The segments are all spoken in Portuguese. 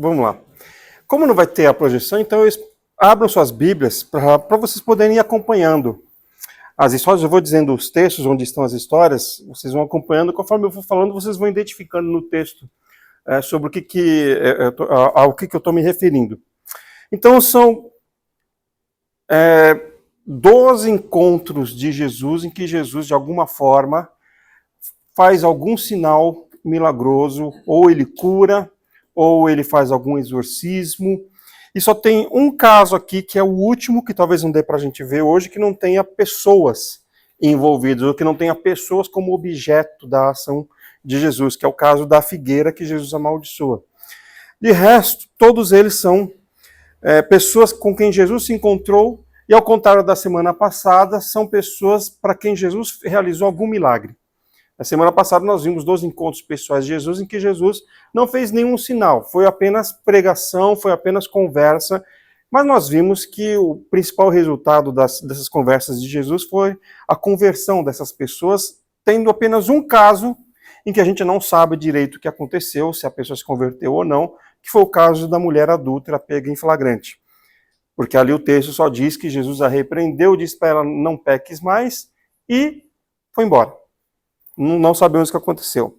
Vamos lá. Como não vai ter a projeção, então abram suas Bíblias para vocês poderem ir acompanhando as histórias. Eu vou dizendo os textos, onde estão as histórias, vocês vão acompanhando. Conforme eu for falando, vocês vão identificando no texto sobre ao que eu estou me referindo. Então, são 12 encontros de Jesus em que Jesus, de alguma forma, faz algum sinal milagroso, ou ele cura, ou ele faz algum exorcismo. E só tem um caso aqui, que é o último, que talvez não dê para a gente ver hoje, que não tenha pessoas envolvidas, ou que não tenha pessoas como objeto da ação de Jesus, que é o caso da figueira que Jesus amaldiçoa. De resto, todos eles são pessoas com quem Jesus se encontrou, e ao contrário da semana passada, são pessoas para quem Jesus realizou algum milagre. Na semana passada nós vimos 12 encontros pessoais de Jesus em que Jesus não fez nenhum sinal, foi apenas pregação, foi apenas conversa, mas nós vimos que o principal resultado dessas conversas de Jesus foi a conversão dessas pessoas, tendo apenas um caso em que a gente não sabe direito o que aconteceu, se a pessoa se converteu ou não, que foi o caso da mulher adúltera pega em flagrante. Porque ali o texto só diz que Jesus a repreendeu, disse para ela não peques mais e foi embora. Não sabemos o que aconteceu.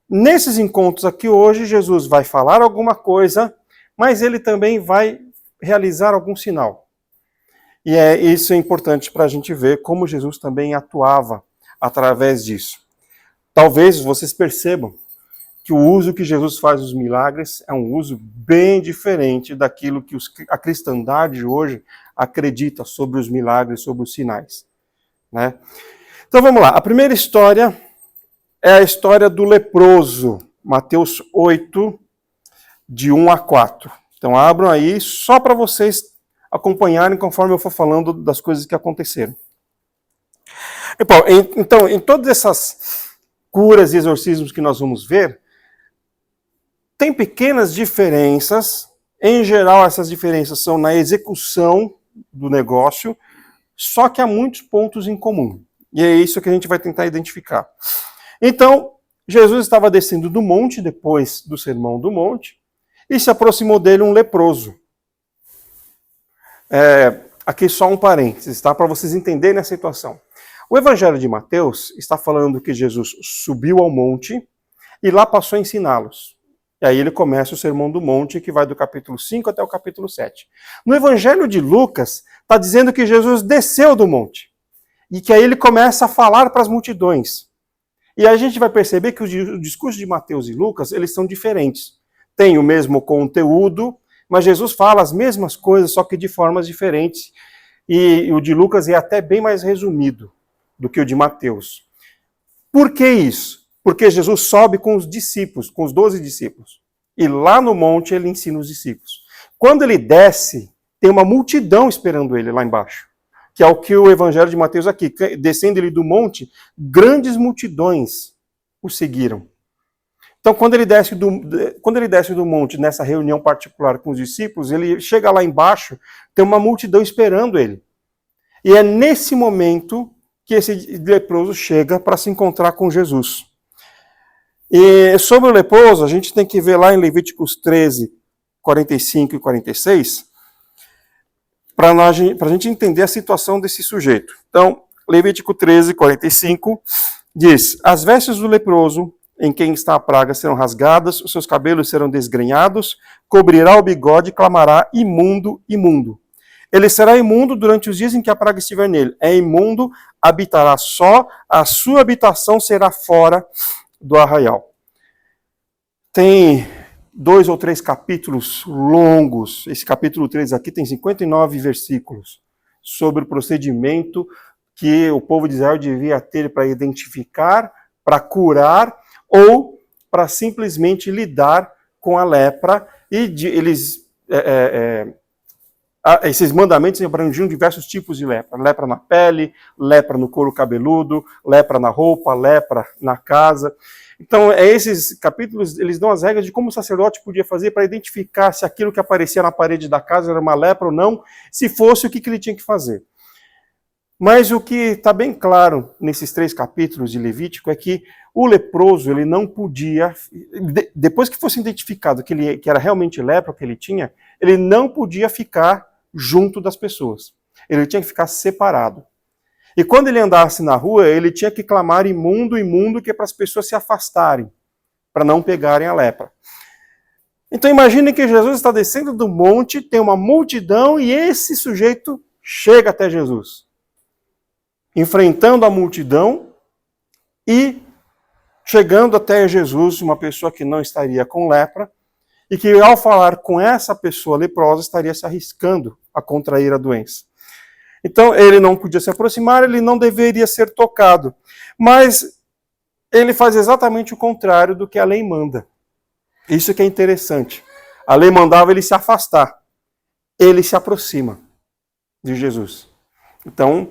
Nesses encontros aqui hoje, Jesus vai falar alguma coisa, mas ele também vai realizar algum sinal. E isso é importante para a gente ver como Jesus também atuava através disso. Talvez vocês percebam que o uso que Jesus faz dos milagres é um uso bem diferente daquilo que a cristandade hoje acredita sobre os milagres, sobre os sinais. Né? Então vamos lá. A primeira história é a história do leproso, Mateus 8, de 1 a 4. Então abram aí, só para vocês acompanharem conforme eu for falando das coisas que aconteceram. Então, em todas essas curas e exorcismos que nós vamos ver, tem pequenas diferenças. Em geral, essas diferenças são na execução do negócio, só que há muitos pontos em comum. E é isso que a gente vai tentar identificar. Então, Jesus estava descendo do monte, depois do Sermão do Monte, e se aproximou dele um leproso. Aqui só um parênteses, tá? Para vocês entenderem a situação. O Evangelho de Mateus está falando que Jesus subiu ao monte e lá passou a ensiná-los. E aí ele começa o Sermão do Monte, que vai do capítulo 5 até o capítulo 7. No Evangelho de Lucas, está dizendo que Jesus desceu do monte. E que aí ele começa a falar para as multidões. E a gente vai perceber que o discurso de Mateus e Lucas, eles são diferentes. Tem o mesmo conteúdo, mas Jesus fala as mesmas coisas, só que de formas diferentes. E o de Lucas é até bem mais resumido do que o de Mateus. Por que isso? Porque Jesus sobe com os discípulos, com os 12 discípulos. E lá no monte ele ensina os discípulos. Quando ele desce, tem uma multidão esperando ele lá embaixo. Que é o que o Evangelho de Mateus aqui, descendo ele do monte, grandes multidões o seguiram. Então, quando ele desce do monte, nessa reunião particular com os discípulos, ele chega lá embaixo, tem uma multidão esperando ele. E é nesse momento que esse leproso chega para se encontrar com Jesus. E sobre o leproso, a gente tem que ver lá em Levíticos 13, 45 e 46, para a gente entender a situação desse sujeito. Então, Levítico 13, 45, diz: as vestes do leproso, em quem está a praga, serão rasgadas, os seus cabelos serão desgrenhados, cobrirá o bigode e clamará: imundo, imundo. Ele será imundo durante os dias em que a praga estiver nele. É imundo, habitará só, a sua habitação será fora do arraial. Tem 2 ou 3 capítulos longos. Esse capítulo 3 aqui tem 59 versículos sobre o procedimento que o povo de Israel devia ter para identificar, para curar ou para simplesmente lidar com a lepra. E esses mandamentos abrangiam diversos tipos de lepra. Lepra na pele, lepra no couro cabeludo, lepra na roupa, lepra na casa. Então, esses capítulos, eles dão as regras de como o sacerdote podia fazer para identificar se aquilo que aparecia na parede da casa era uma lepra ou não, se fosse, o que ele tinha que fazer. Mas o que está bem claro nesses 3 capítulos de Levítico é que o leproso, ele não podia, depois que fosse identificado que era realmente lepra que ele tinha, ele não podia ficar junto das pessoas. Ele tinha que ficar separado. E quando ele andasse na rua, ele tinha que clamar imundo, imundo, que é para as pessoas se afastarem, para não pegarem a lepra. Então imagine que Jesus está descendo do monte, tem uma multidão e esse sujeito chega até Jesus, enfrentando a multidão e chegando até Jesus, uma pessoa que não estaria com lepra, e que ao falar com essa pessoa leprosa estaria se arriscando a contrair a doença. Então ele não podia se aproximar, ele não deveria ser tocado. Mas ele faz exatamente o contrário do que a lei manda. Isso que é interessante. A lei mandava ele se afastar. Ele se aproxima de Jesus. Então,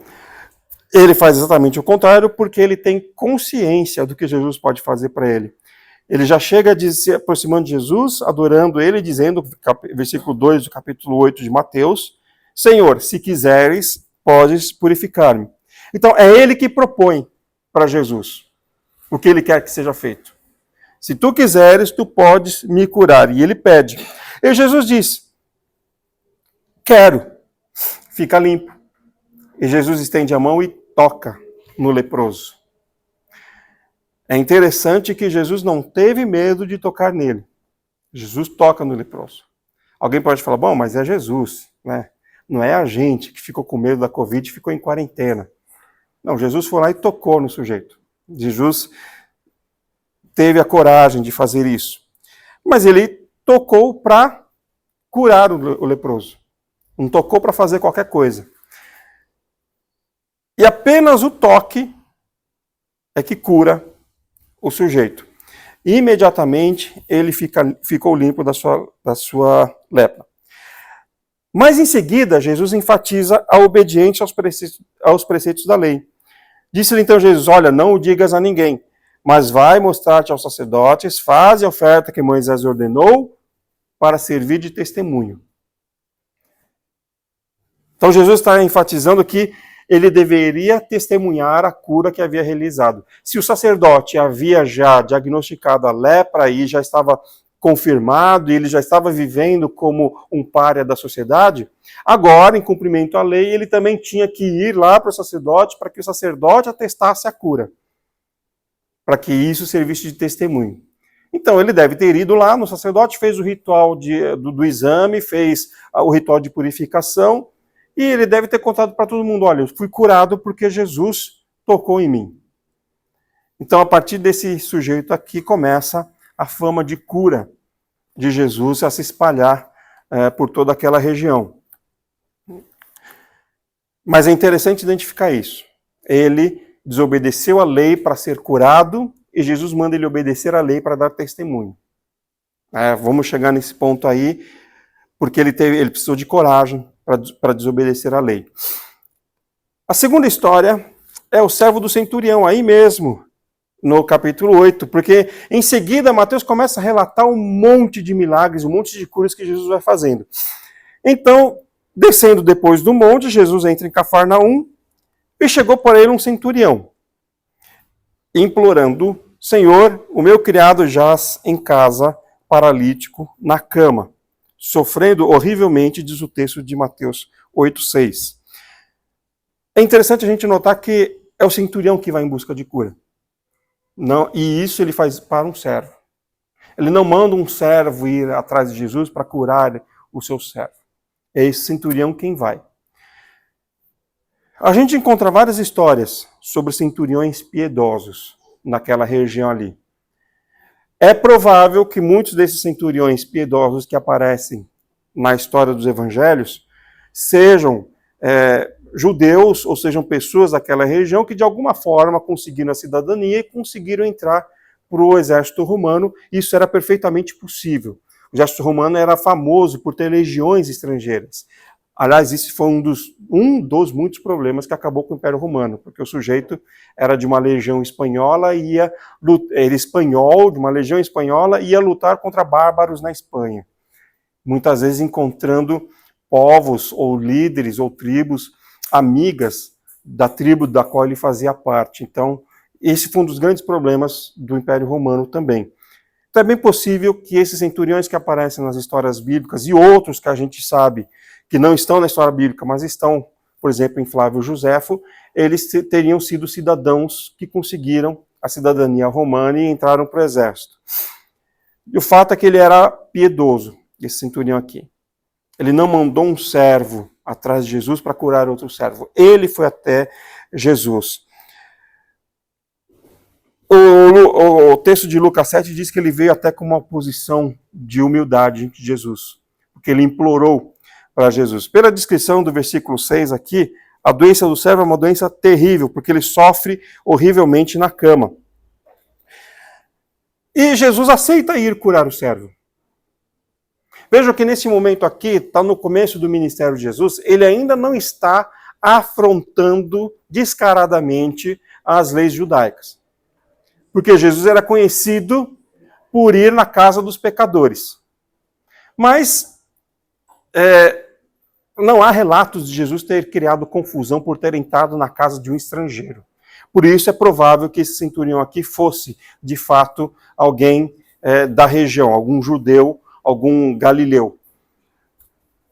ele faz exatamente o contrário porque ele tem consciência do que Jesus pode fazer para ele. Ele já chega se aproximando de Jesus, adorando ele, dizendo, versículo 2 do capítulo 8 de Mateus, Senhor, se quiseres, podes purificar-me. Então, é ele que propõe para Jesus o que ele quer que seja feito. Se tu quiseres, tu podes me curar. E ele pede. E Jesus diz, quero, fica limpo. E Jesus estende a mão e toca no leproso. É interessante que Jesus não teve medo de tocar nele. Jesus toca no leproso. Alguém pode falar, bom, mas é Jesus, né? Não é a gente que ficou com medo da Covid e ficou em quarentena. Não, Jesus foi lá e tocou no sujeito. Jesus teve a coragem de fazer isso. Mas ele tocou para curar o leproso. Não tocou para fazer qualquer coisa. E apenas o toque é que cura o sujeito. Imediatamente ele ficou limpo da sua lepra. Mas em seguida, Jesus enfatiza a obediência aos preceitos da lei. Disse-lhe então Jesus, olha, não o digas a ninguém, mas vai mostrar-te aos sacerdotes, faz a oferta que Moisés ordenou para servir de testemunho. Então Jesus está enfatizando que ele deveria testemunhar a cura que havia realizado. Se o sacerdote havia já diagnosticado a lepra e já estava confirmado, e ele já estava vivendo como um pária da sociedade, agora, em cumprimento à lei, ele também tinha que ir lá para o sacerdote, para que o sacerdote atestasse a cura, para que isso servisse de testemunho. Então, ele deve ter ido lá no sacerdote, fez o ritual do exame, fez o ritual de purificação, e ele deve ter contado para todo mundo, olha, eu fui curado porque Jesus tocou em mim. Então, a partir desse sujeito aqui, começa a fama de cura de Jesus a se espalhar por toda aquela região. Mas é interessante identificar isso. Ele desobedeceu a lei para ser curado e Jesus manda ele obedecer a lei para dar testemunho. Vamos chegar nesse ponto aí, porque ele precisou de coragem para desobedecer a lei. A segunda história é o servo do centurião, aí mesmo, no capítulo 8, porque em seguida Mateus começa a relatar um monte de milagres, um monte de curas que Jesus vai fazendo. Então, descendo depois do monte, Jesus entra em Cafarnaum e chegou por ele um centurião, implorando, Senhor, o meu criado jaz em casa, paralítico, na cama, sofrendo horrivelmente, diz o texto de Mateus 8:6. É interessante a gente notar que é o centurião que vai em busca de cura. Não, e isso ele faz para um servo. Ele não manda um servo ir atrás de Jesus para curar o seu servo. É esse centurião quem vai. A gente encontra várias histórias sobre centuriões piedosos naquela região ali. É provável que muitos desses centuriões piedosos que aparecem na história dos evangelhos sejam judeus, ou sejam pessoas daquela região que de alguma forma conseguiram a cidadania e conseguiram entrar para o exército romano. Isso era perfeitamente possível. O exército romano era famoso por ter legiões estrangeiras. Aliás, isso foi um dos muitos problemas que acabou com o Império Romano, porque o sujeito era de uma legião espanhola, era espanhol, de uma legião espanhola, e ia lutar contra bárbaros na Espanha. Muitas vezes encontrando povos ou líderes ou tribos amigas da tribo da qual ele fazia parte. Então, esse foi um dos grandes problemas do Império Romano também. Então é bem possível que esses centuriões que aparecem nas histórias bíblicas e outros que a gente sabe que não estão na história bíblica, mas estão, por exemplo, em Flávio Josefo, eles teriam sido cidadãos que conseguiram a cidadania romana e entraram para o exército. E o fato é que ele era piedoso, esse centurião aqui. Ele não mandou um servo atrás de Jesus para curar outro servo. Ele foi até Jesus. O texto de Lucas 7 diz que ele veio até com uma posição de humildade de Jesus, porque ele implorou para Jesus. Pela descrição do versículo 6 aqui, a doença do servo é uma doença terrível, porque ele sofre horrivelmente na cama. E Jesus aceita ir curar o servo. Vejam que nesse momento aqui, está no começo do ministério de Jesus, ele ainda não está afrontando descaradamente as leis judaicas. Porque Jesus era conhecido por ir na casa dos pecadores. Mas não há relatos de Jesus ter criado confusão por ter entrado na casa de um estrangeiro. Por isso é provável que esse centurião aqui fosse, de fato, alguém da região, algum judeu, algum galileu.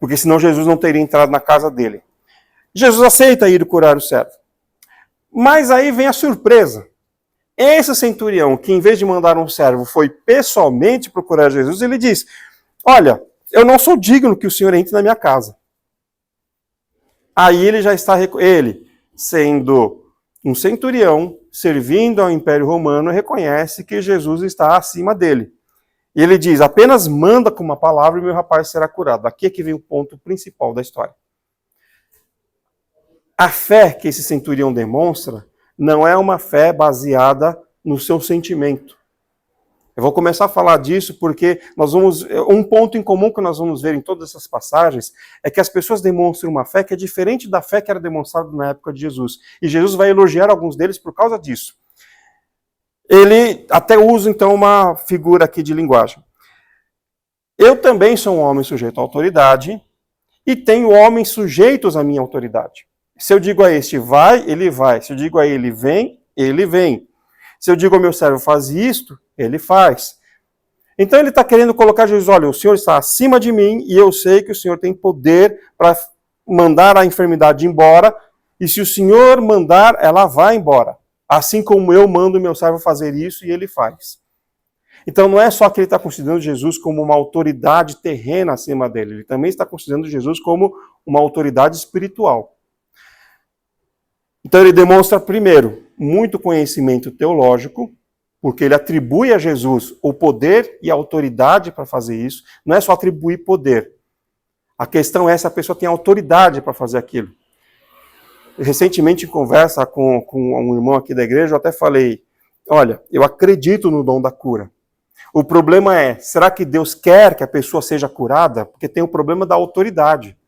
Porque senão Jesus não teria entrado na casa dele. Jesus aceita ir curar o servo. Mas aí vem a surpresa. Esse centurião, que em vez de mandar um servo, foi pessoalmente procurar Jesus, ele diz, olha, eu não sou digno que o senhor entre na minha casa. Aí ele já está, ele, sendo um centurião, servindo ao Império Romano, reconhece que Jesus está acima dele. E ele diz, apenas manda com uma palavra e meu rapaz será curado. Aqui é que vem o ponto principal da história. A fé que esse centurião demonstra não é uma fé baseada no seu sentimento. Eu vou começar a falar disso porque um ponto em comum que nós vamos ver em todas essas passagens é que as pessoas demonstram uma fé que é diferente da fé que era demonstrada na época de Jesus. E Jesus vai elogiar alguns deles por causa disso. Ele até usa então uma figura aqui de linguagem. Eu também sou um homem sujeito à autoridade e tenho homens sujeitos à minha autoridade. Se eu digo a este vai, ele vai. Se eu digo a ele vem, ele vem. Se eu digo ao meu servo faz isto, ele faz. Então ele está querendo colocar Jesus, olha, o Senhor está acima de mim e eu sei que o Senhor tem poder para mandar a enfermidade embora e se o Senhor mandar, ela vai embora. Assim como eu mando o meu servo fazer isso e ele faz. Então não é só que ele está considerando Jesus como uma autoridade terrena acima dele, ele também está considerando Jesus como uma autoridade espiritual. Então ele demonstra, primeiro, muito conhecimento teológico, porque ele atribui a Jesus o poder e a autoridade para fazer isso. Não é só atribuir poder. A questão é se a pessoa tem autoridade para fazer aquilo. Recentemente, em conversa com um irmão aqui da igreja, eu até falei, olha, eu acredito no dom da cura. O problema é, será que Deus quer que a pessoa seja curada? Porque tem o problema da autoridade.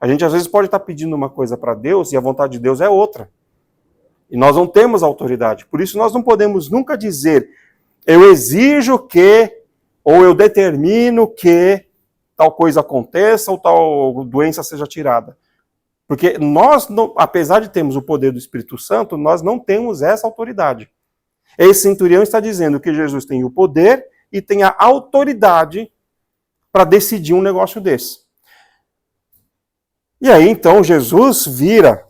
A gente às vezes pode estar pedindo uma coisa para Deus e a vontade de Deus é outra. E nós não temos autoridade. Por isso nós não podemos nunca dizer, eu exijo que, ou eu determino que tal coisa aconteça ou tal doença seja tirada. Porque nós, apesar de termos o poder do Espírito Santo, nós não temos essa autoridade. Esse centurião está dizendo que Jesus tem o poder e tem a autoridade para decidir um negócio desse. E aí então Jesus vira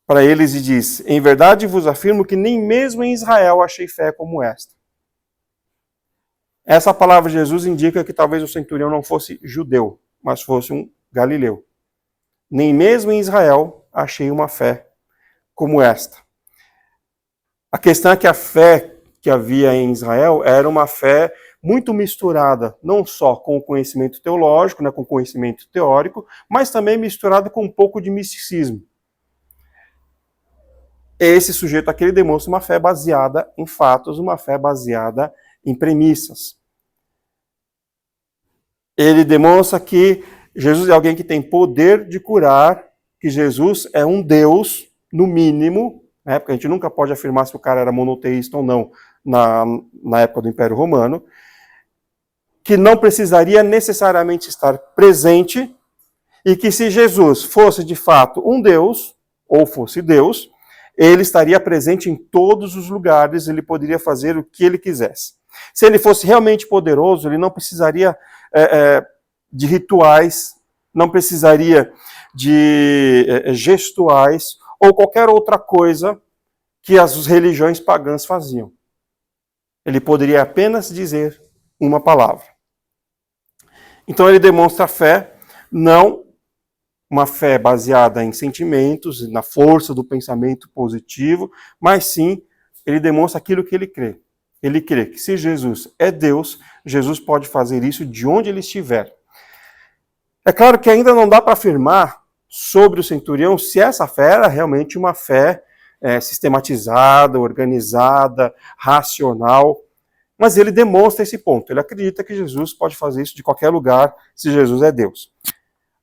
para eles e diz, em verdade vos afirmo que nem mesmo em Israel achei fé como esta. Essa palavra de Jesus indica que talvez o centurião não fosse judeu, mas fosse um galileu. Nem mesmo em Israel achei uma fé como esta. A questão é que a fé que havia em Israel era uma fé muito misturada, não só com o conhecimento teológico, com o conhecimento teórico, mas também misturada com um pouco de misticismo. Esse sujeito aqui ele demonstra uma fé baseada em fatos, uma fé baseada em premissas. Ele demonstra que Jesus é alguém que tem poder de curar, que Jesus é um Deus, no mínimo, né, porque a gente nunca pode afirmar se o cara era monoteísta ou não na época do Império Romano, que não precisaria necessariamente estar presente e que se Jesus fosse de fato um Deus, ou fosse Deus, ele estaria presente em todos os lugares, ele poderia fazer o que ele quisesse. Se ele fosse realmente poderoso, ele não precisaria de rituais, não precisaria de gestuais ou qualquer outra coisa que as religiões pagãs faziam. Ele poderia apenas dizer uma palavra. Então ele demonstra fé, não uma fé baseada em sentimentos, na força do pensamento positivo, mas sim, ele demonstra aquilo que ele crê. Ele crê que se Jesus é Deus, Jesus pode fazer isso de onde ele estiver. É claro que ainda não dá para afirmar sobre o centurião se essa fé era realmente uma fé sistematizada, organizada, racional, mas ele demonstra esse ponto. Ele acredita que Jesus pode fazer isso de qualquer lugar, se Jesus é Deus.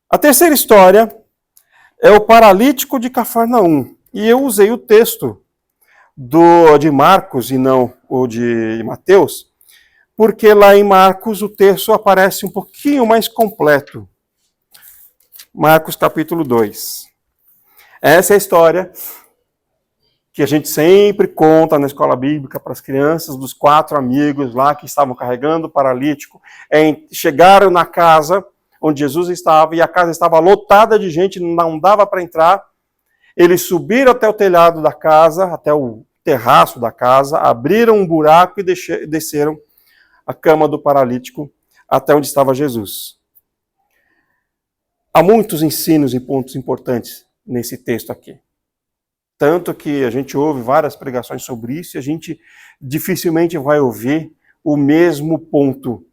A terceira história é o paralítico de Cafarnaum. E eu usei o texto de Marcos e não o de Mateus, porque lá em Marcos o texto aparece um pouquinho mais completo. Marcos capítulo 2. Essa é a história que a gente sempre conta na escola bíblica para as crianças, dos 4 amigos lá que estavam carregando o paralítico. Chegaram na casa onde Jesus estava, e a casa estava lotada de gente, não dava para entrar. Eles subiram até o telhado da casa, até o terraço da casa, abriram um buraco e desceram a cama do paralítico até onde estava Jesus. Há muitos ensinos e pontos importantes nesse texto aqui. Tanto que a gente ouve várias pregações sobre isso e a gente dificilmente vai ouvir o mesmo ponto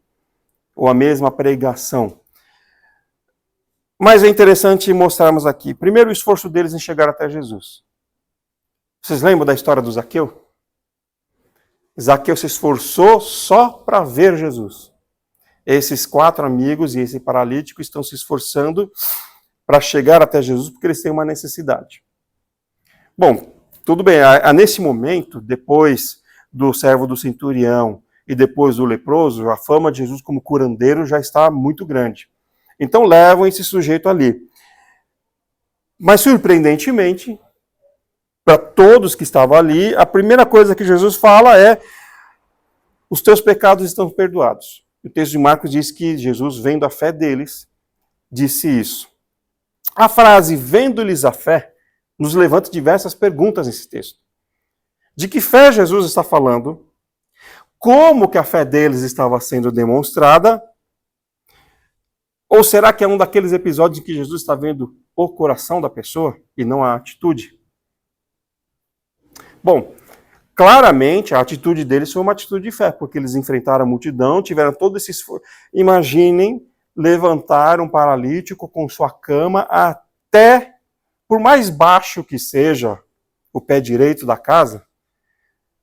ou a mesma pregação. Mas é interessante mostrarmos aqui, primeiro, o esforço deles em chegar até Jesus. Vocês lembram da história do Zaqueu? Zaqueu se esforçou só para ver Jesus. Esses 4 amigos e esse paralítico estão se esforçando para chegar até Jesus porque eles têm uma necessidade. Bom, tudo bem, nesse momento, depois do servo do centurião e depois do leproso, a fama de Jesus como curandeiro já está muito grande. Então levam esse sujeito ali. Mas surpreendentemente, para todos que estavam ali, a primeira coisa que Jesus fala é: os teus pecados estão perdoados. O texto de Marcos diz que Jesus, vendo a fé deles, disse isso. A frase "vendo-lhes a fé" nos levanta diversas perguntas nesse texto. De que fé Jesus está falando? Como que a fé deles estava sendo demonstrada? Ou será que é um daqueles episódios em que Jesus está vendo o coração da pessoa e não a atitude? Bom, claramente a atitude deles foi uma atitude de fé, porque eles enfrentaram a multidão, tiveram todo esse esforço. Imaginem levantar um paralítico com sua cama até, por mais baixo que seja o pé direito da casa,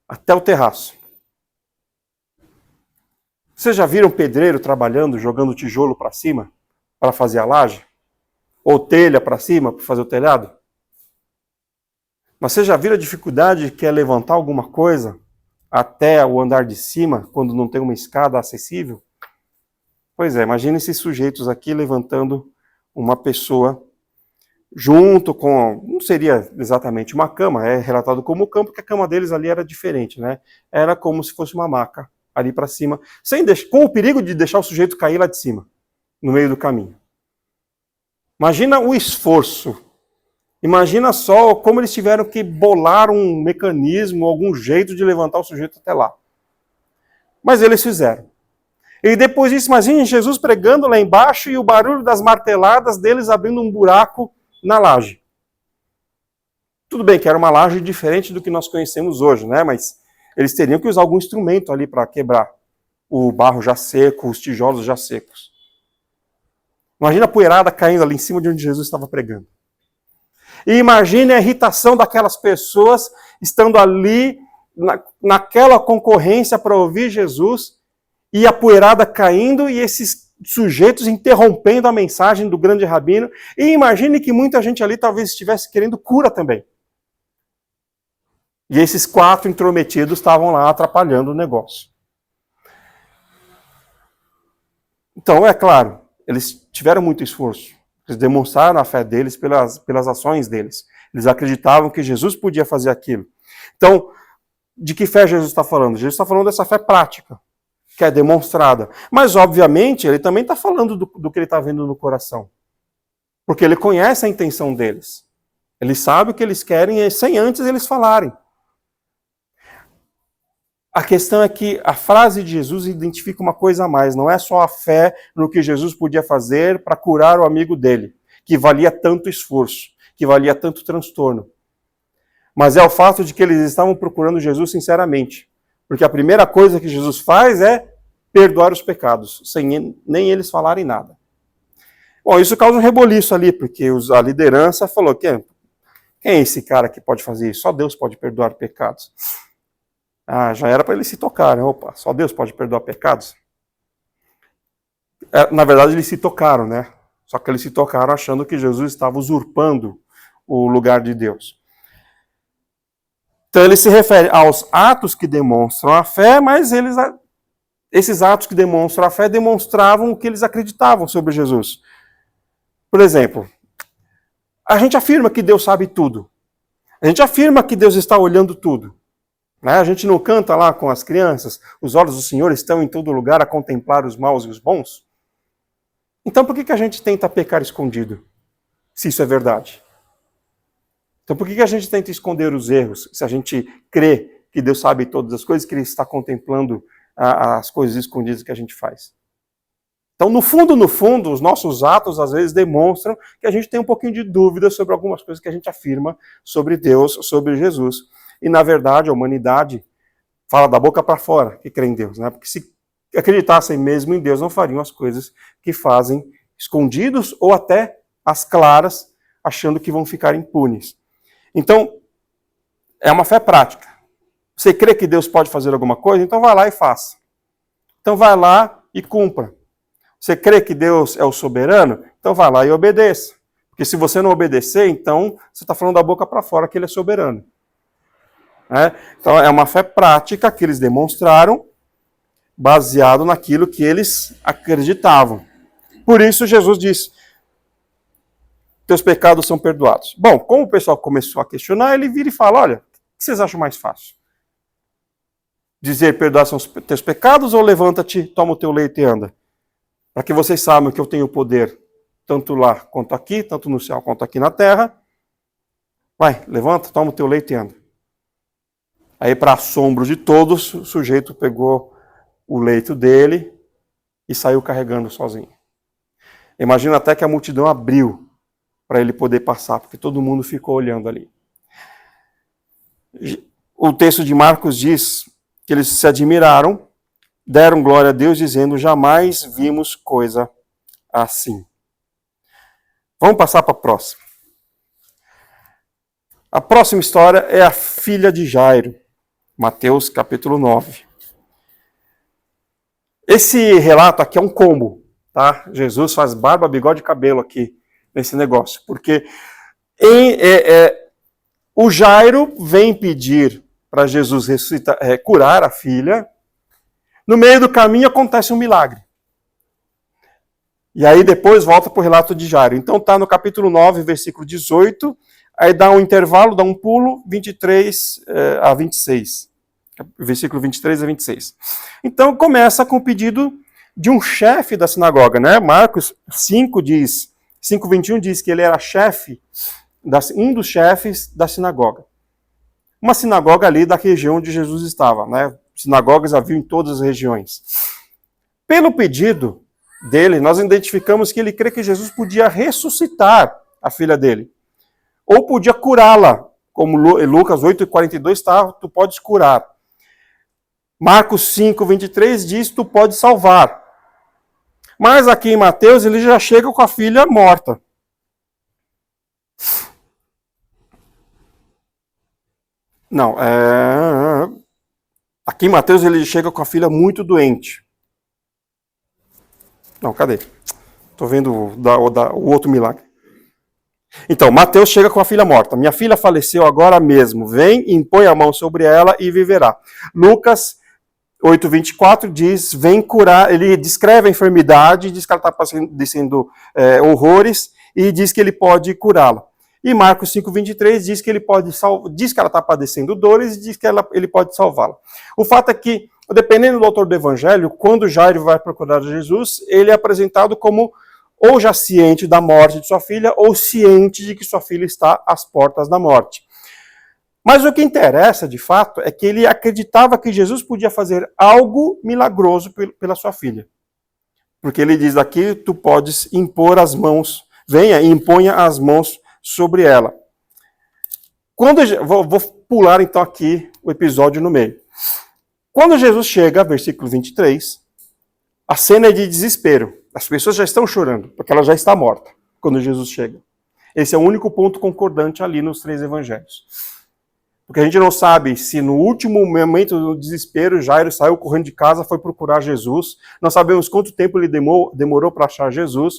até o terraço. Vocês já viram pedreiro trabalhando, jogando tijolo para cima para fazer a laje? Ou telha para cima para fazer o telhado? Mas vocês já viram a dificuldade que é levantar alguma coisa até o andar de cima, quando não tem uma escada acessível? Pois é, imagine esses sujeitos aqui levantando uma pessoa junto com, não seria exatamente uma cama, é relatado como cama, porque a cama deles ali era diferente, né? Era como se fosse uma maca ali para cima, com o perigo de deixar o sujeito cair lá de cima, no meio do caminho. Imagina o esforço. Imagina só como eles tiveram que bolar um mecanismo, algum jeito de levantar o sujeito até lá. Mas eles fizeram. E depois disso, imagine Jesus pregando lá embaixo e o barulho das marteladas deles abrindo um buraco na laje. Tudo bem que era uma laje diferente do que nós conhecemos hoje, né? Mas eles teriam que usar algum instrumento ali para quebrar o barro já seco, os tijolos já secos. Imagina a poeirada caindo ali em cima de onde Jesus estava pregando. E imagine a irritação daquelas pessoas estando ali naquela concorrência para ouvir Jesus e a poeirada caindo e esses sujeitos interrompendo a mensagem do grande rabino. E imagine que muita gente ali talvez estivesse querendo cura também. E esses 4 intrometidos estavam lá atrapalhando o negócio. Então, é claro, eles tiveram muito esforço. Eles demonstraram a fé deles pelas ações deles. Eles acreditavam que Jesus podia fazer aquilo. Então, de que fé Jesus está falando? Jesus está falando dessa fé prática, que é demonstrada. Mas, obviamente, ele também está falando do que ele está vendo no coração. Porque ele conhece a intenção deles. Ele sabe o que eles querem sem antes eles falarem. A questão é que a frase de Jesus identifica uma coisa a mais. Não é só a fé no que Jesus podia fazer para curar o amigo dele, que valia tanto esforço, que valia tanto transtorno. Mas é o fato de que eles estavam procurando Jesus sinceramente. Porque a primeira coisa que Jesus faz é perdoar os pecados, sem nem eles falarem nada. Bom, isso causa um reboliço ali, porque a liderança falou, quem é esse cara que pode fazer isso? Só Deus pode perdoar pecados. Já era para eles se tocarem. Opa, só Deus pode perdoar pecados? Na verdade, eles se tocaram, né? Só que eles se tocaram achando que Jesus estava usurpando o lugar de Deus. Então, ele se refere aos atos que demonstram a fé, mas esses atos que demonstram a fé demonstravam o que eles acreditavam sobre Jesus. Por exemplo, a gente afirma que Deus sabe tudo. A gente afirma que Deus está olhando tudo. A gente não canta lá com as crianças, os olhos do Senhor estão em todo lugar a contemplar os maus e os bons? Então por que a gente tenta pecar escondido, se isso é verdade? Então por que a gente tenta esconder os erros, se a gente crê que Deus sabe todas as coisas, que Ele está contemplando as coisas escondidas que a gente faz? Então, no fundo, os nossos atos às vezes demonstram que a gente tem um pouquinho de dúvida sobre algumas coisas que a gente afirma sobre Deus, sobre Jesus. E, na verdade, a humanidade fala da boca para fora que crê em Deus, né? Porque se acreditassem mesmo em Deus, não fariam as coisas que fazem escondidos ou até às claras, achando que vão ficar impunes. Então, é uma fé prática. Você crê que Deus pode fazer alguma coisa? Então vai lá e faça. Então vai lá e cumpra. Você crê que Deus é o soberano? Então vai lá e obedeça. Porque se você não obedecer, então você está falando da boca para fora que Ele é soberano. Então é uma fé prática que eles demonstraram, baseado naquilo que eles acreditavam. Por isso Jesus disse, teus pecados são perdoados. Bom, como o pessoal começou a questionar, ele vira e fala, olha, o que vocês acham mais fácil? Dizer, perdoar são os teus pecados, ou levanta-te, toma o teu leito e anda? Para que vocês saibam que eu tenho poder, tanto lá quanto aqui, tanto no céu quanto aqui na terra. Vai, levanta, toma o teu leito e anda. Aí, para assombro de todos, o sujeito pegou o leito dele e saiu carregando sozinho. Imagina até que a multidão abriu para ele poder passar, porque todo mundo ficou olhando ali. O texto de Marcos diz que eles se admiraram, deram glória a Deus, dizendo, jamais vimos coisa assim. Vamos passar para a próxima. A próxima história é a filha de Jairo, Mateus capítulo 9. Esse relato aqui é um combo, tá? Jesus faz barba, bigode e cabelo aqui nesse negócio, porque o Jairo vem pedir para Jesus curar a filha. No meio do caminho acontece um milagre. E aí depois volta para o relato de Jairo. Então está no capítulo 9, versículo 18, aí dá um intervalo, dá um pulo, 23 a 26. Versículo 23 a 26. Então começa com o pedido de um chefe da sinagoga, né? Marcos 5:21 diz que ele era chefe, um dos chefes da sinagoga. Uma sinagoga ali da região onde Jesus estava, né? Sinagogas havia em todas as regiões. Pelo pedido dele, nós identificamos que ele crê que Jesus podia ressuscitar a filha dele. Ou podia curá-la, como Lucas 8:42 está, tu podes curar. Marcos 5:23 diz, tu podes salvar. Mas aqui em Mateus, ele já chega com a filha morta. Não, aqui em Mateus ele chega com a filha muito doente. Não, cadê? Estou vendo o outro milagre. Então, Mateus chega com a filha morta. Minha filha faleceu agora mesmo. Vem, impõe a mão sobre ela e viverá. Lucas 8:24 diz, vem curar. Ele descreve a enfermidade, diz que ela está padecendo horrores e diz que ele pode curá-la. E Marcos 5,23 diz que ele pode diz que ela está padecendo dores e diz que ele pode salvá-la. O fato é que, dependendo do autor do evangelho, quando Jairo vai procurar Jesus, ele é apresentado como ou já ciente da morte de sua filha, ou ciente de que sua filha está às portas da morte. Mas o que interessa, de fato, é que ele acreditava que Jesus podia fazer algo milagroso pela sua filha. Porque ele diz aqui, tu podes impor as mãos, venha e imponha as mãos sobre ela. Vou pular então aqui o episódio no meio. Quando Jesus chega, versículo 23, a cena é de desespero. As pessoas já estão chorando, porque ela já está morta quando Jesus chega. Esse é o único ponto concordante ali nos 3 evangelhos. Porque a gente não sabe se no último momento do desespero, Jairo saiu correndo de casa, foi procurar Jesus. Não sabemos quanto tempo ele demorou para achar Jesus.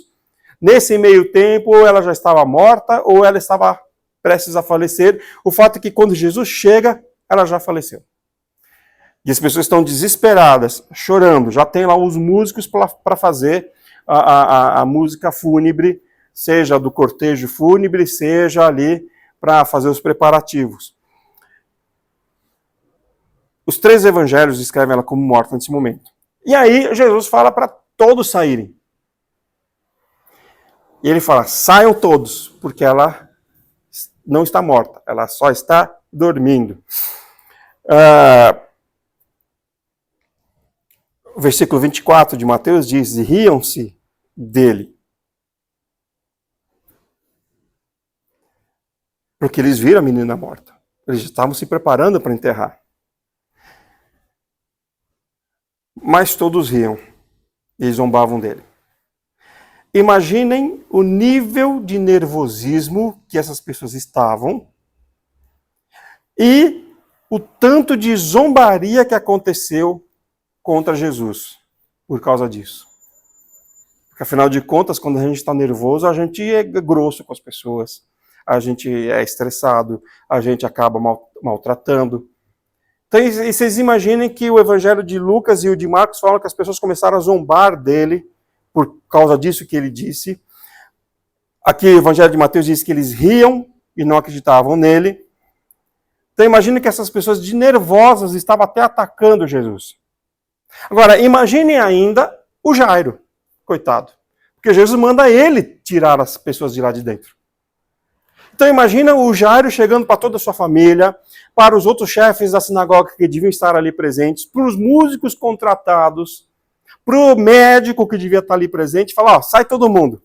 Nesse meio tempo, ou ela já estava morta, ou ela estava prestes a falecer. O fato é que quando Jesus chega, ela já faleceu. E as pessoas estão desesperadas, chorando. Já tem lá os músicos para fazer a música fúnebre, seja do cortejo fúnebre, seja ali para fazer os preparativos. Os 3 evangelhos descrevem ela como morta nesse momento. E aí Jesus fala para todos saírem. E ele fala, saiam todos, porque ela não está morta, ela só está dormindo. O versículo 24 de Mateus diz, riam-se dele. Porque eles viram a menina morta. Eles estavam se preparando para enterrar. Mas todos riam e zombavam dele. Imaginem o nível de nervosismo que essas pessoas estavam e o tanto de zombaria que aconteceu contra Jesus por causa disso. Porque, afinal de contas, quando a gente está nervoso, a gente é grosso com as pessoas, a gente é estressado, a gente acaba maltratando. Então, e vocês imaginem que o evangelho de Lucas e o de Marcos falam que as pessoas começaram a zombar dele por causa disso que ele disse. Aqui o evangelho de Mateus diz que eles riam e não acreditavam nele. Então imagine que essas pessoas de nervosas estavam até atacando Jesus. Agora, imaginem ainda o Jairo, coitado. Porque Jesus manda ele tirar as pessoas de lá de dentro. Então imagina o Jairo chegando para toda a sua família, para os outros chefes da sinagoga que deviam estar ali presentes, para os músicos contratados, para o médico que devia estar ali presente, e falar, ó, sai todo mundo.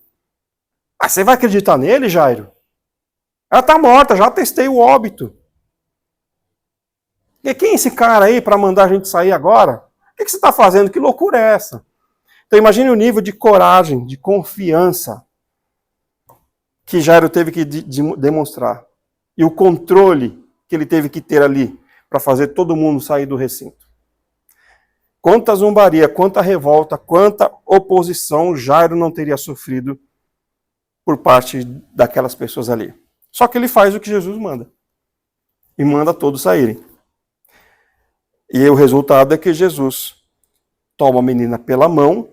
Ah, você vai acreditar nele, Jairo? Ela está morta, já testei o óbito. E quem é esse cara aí para mandar a gente sair agora? O que você está fazendo? Que loucura é essa? Então imagine o nível de coragem, de confiança que Jairo teve que demonstrar. E o controle que ele teve que ter ali para fazer todo mundo sair do recinto. Quanta zombaria, quanta revolta, quanta oposição Jairo não teria sofrido por parte daquelas pessoas ali. Só que ele faz o que Jesus manda. E manda todos saírem. E o resultado é que Jesus toma a menina pela mão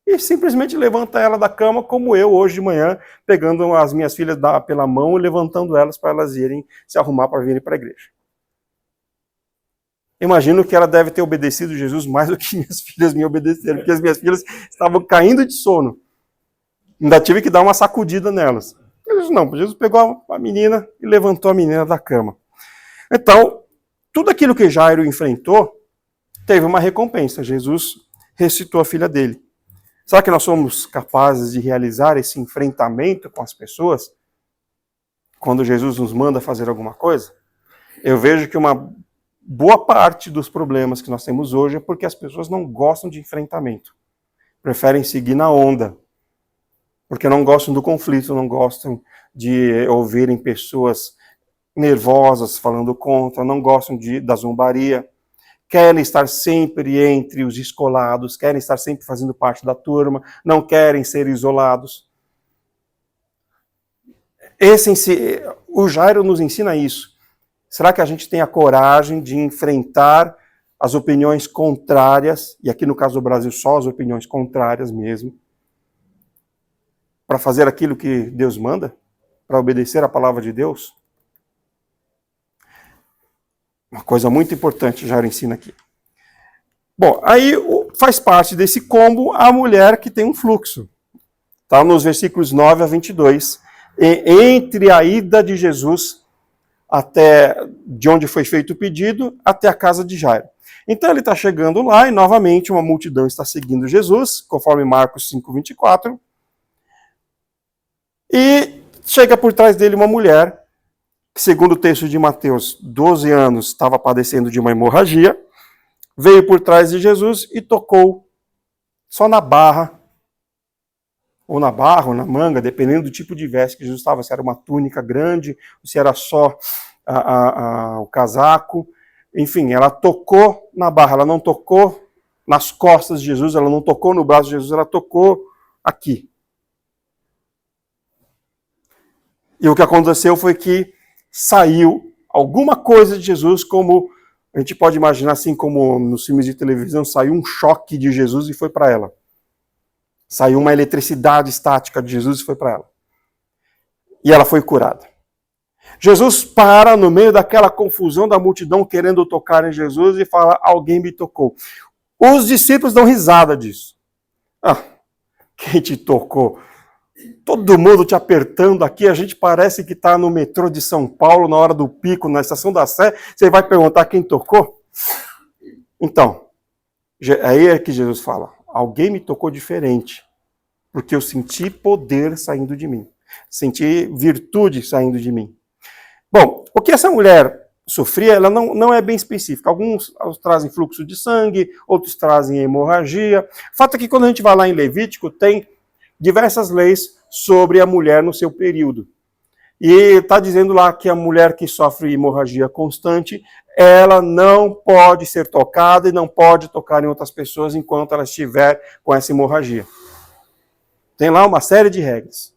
e simplesmente levanta ela da cama, como eu hoje de manhã, pegando as minhas filhas pela mão e levantando elas para elas irem se arrumar para virem para a igreja. Imagino que ela deve ter obedecido Jesus mais do que minhas filhas me obedeceram, porque as minhas filhas estavam caindo de sono. Ainda tive que dar uma sacudida nelas. Jesus pegou a menina e levantou a menina da cama. Então, tudo aquilo que Jairo enfrentou teve uma recompensa. Jesus ressuscitou a filha dele. Será que nós somos capazes de realizar esse enfrentamento com as pessoas quando Jesus nos manda fazer alguma coisa? Eu vejo que uma boa parte dos problemas que nós temos hoje é porque as pessoas não gostam de enfrentamento. Preferem seguir na onda. Porque não gostam do conflito, não gostam de ouvirem pessoas nervosas falando contra, não gostam da zombaria. Querem estar sempre entre os descolados, querem estar sempre fazendo parte da turma, não querem ser isolados. O Jairo nos ensina isso. Será que a gente tem a coragem de enfrentar as opiniões contrárias, e aqui no caso do Brasil só as opiniões contrárias mesmo, para fazer aquilo que Deus manda? para obedecer a palavra de Deus? Uma coisa muito importante, Jairo ensina aqui. Bom, aí faz parte desse combo a mulher que tem um fluxo. Está nos versículos 9 a 22. Entre a ida de Jesus até de onde foi feito o pedido, até a casa de Jairo. Então ele está chegando lá e novamente uma multidão está seguindo Jesus, conforme Marcos 5:24. E chega por trás dele uma mulher, que segundo o texto de Mateus, 12 anos, estava padecendo de uma hemorragia, veio por trás de Jesus e tocou só na barra, ou na barra, ou na manga, dependendo do tipo de veste que Jesus estava, se era uma túnica grande, ou se era só o casaco. Enfim, ela tocou na barra, ela não tocou nas costas de Jesus, ela não tocou no braço de Jesus, ela tocou aqui. E o que aconteceu foi que saiu alguma coisa de Jesus, como a gente pode imaginar, assim como nos filmes de televisão, saiu um choque de Jesus e foi para ela. Saiu uma eletricidade estática de Jesus e foi para ela. E ela foi curada. Jesus para no meio daquela confusão da multidão querendo tocar em Jesus e fala, alguém me tocou. Os discípulos dão risada disso. Ah, quem te tocou? Todo mundo te apertando aqui, a gente parece que está no metrô de São Paulo, na hora do pico, na estação da Sé, você vai perguntar quem tocou? Então, aí é que Jesus fala, alguém me tocou diferente, porque eu senti poder saindo de mim, senti virtude saindo de mim. Bom, o que essa mulher sofria, ela não é bem específica. Alguns trazem fluxo de sangue, outros trazem hemorragia. O fato é que quando a gente vai lá em Levítico, tem diversas leis sobre a mulher no seu período. E está dizendo lá que a mulher que sofre hemorragia constante, ela não pode ser tocada e não pode tocar em outras pessoas enquanto ela estiver com essa hemorragia. Tem lá uma série de regras.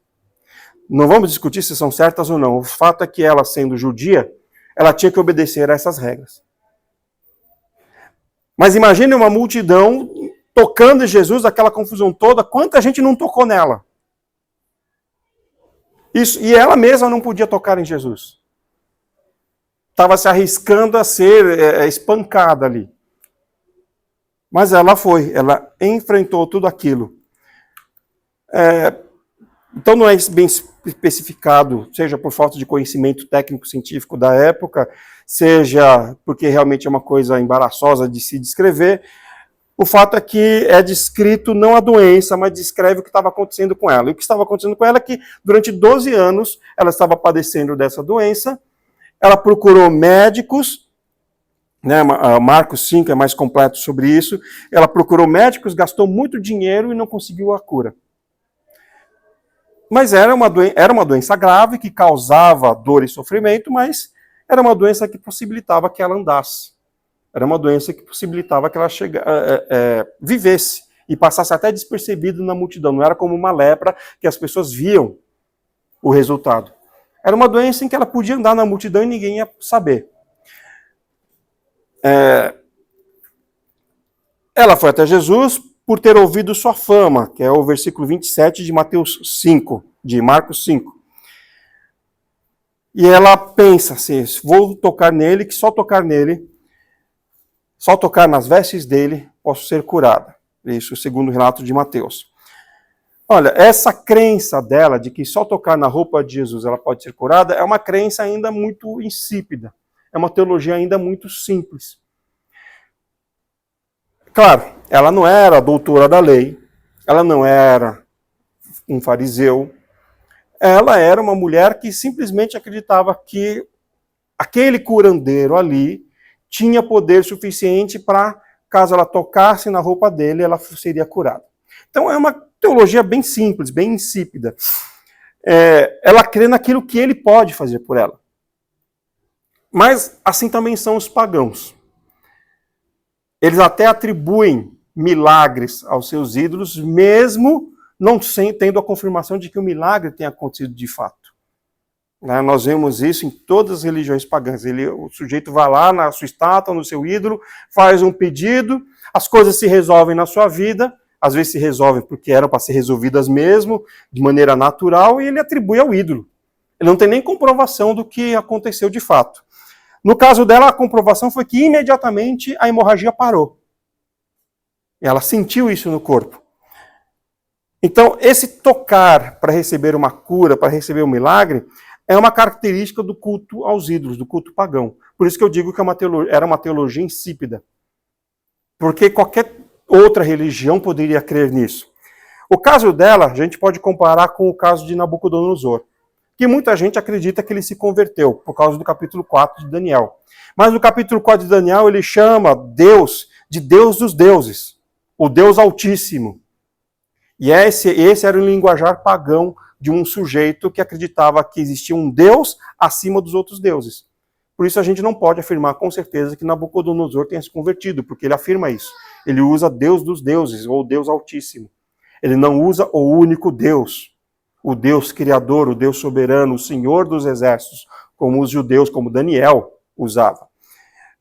Não vamos discutir se são certas ou não. O fato é que ela, sendo judia, ela tinha que obedecer a essas regras. Mas imagine uma multidão tocando em Jesus, aquela confusão toda, quanta gente não tocou nela? Isso, e ela mesma não podia tocar em Jesus. Estava se arriscando a ser espancada ali. Mas ela foi, ela enfrentou tudo aquilo. Então não é bem especificado, seja por falta de conhecimento técnico-científico da época, seja porque realmente é uma coisa embaraçosa de se descrever. O fato é que é descrito não a doença, mas descreve o que estava acontecendo com ela. E o que estava acontecendo com ela é que durante 12 anos ela estava padecendo dessa doença, ela procurou médicos, né, Marcos 5 é mais completo sobre isso, ela procurou médicos, gastou muito dinheiro e não conseguiu a cura. Mas era uma doença grave que causava dor e sofrimento, mas era uma doença que possibilitava que ela andasse. Era uma doença que possibilitava que ela vivesse e passasse até despercebido na multidão. Não era como uma lepra que as pessoas viam o resultado. Era uma doença em que ela podia andar na multidão e ninguém ia saber. Ela foi até Jesus por ter ouvido sua fama, que é o versículo 27 de Marcos 5. E ela pensa assim, vou tocar nele, que só tocar nele, só tocar nas vestes dele, posso ser curada. Isso segundo o relato de Mateus. Olha, essa crença dela de que só tocar na roupa de Jesus ela pode ser curada, é uma crença ainda muito insípida. É uma teologia ainda muito simples. Claro, ela não era doutora da lei, ela não era um fariseu, ela era uma mulher que simplesmente acreditava que aquele curandeiro ali tinha poder suficiente para, caso ela tocasse na roupa dele, ela seria curada. Então é uma teologia bem simples, bem insípida. Ela crê naquilo que ele pode fazer por ela. Mas assim também são os pagãos. Eles até atribuem milagres aos seus ídolos, mesmo não tendo a confirmação de que o milagre tenha acontecido de fato. Nós vemos isso em todas as religiões pagãs. O sujeito vai lá na sua estátua, no seu ídolo, faz um pedido, as coisas se resolvem na sua vida, às vezes se resolvem porque eram para ser resolvidas mesmo, de maneira natural, e ele atribui ao ídolo. Ele não tem nem comprovação do que aconteceu de fato. No caso dela, a comprovação foi que imediatamente a hemorragia parou. Ela sentiu isso no corpo. Então, esse tocar para receber uma cura, para receber um milagre, é uma característica do culto aos ídolos, do culto pagão. Por isso que eu digo que era uma teologia insípida. Porque qualquer outra religião poderia crer nisso. O caso dela, a gente pode comparar com o caso de Nabucodonosor, que muita gente acredita que ele se converteu, por causa do capítulo 4 de Daniel. Mas no capítulo 4 de Daniel, ele chama Deus de Deus dos deuses, o Deus Altíssimo. E esse era o linguajar pagão de um sujeito que acreditava que existia um Deus acima dos outros deuses. Por isso a gente não pode afirmar com certeza que Nabucodonosor tenha se convertido, porque ele afirma isso. Ele usa Deus dos deuses, ou Deus Altíssimo. Ele não usa o único Deus, o Deus Criador, o Deus Soberano, o Senhor dos Exércitos, como os judeus, como Daniel usava.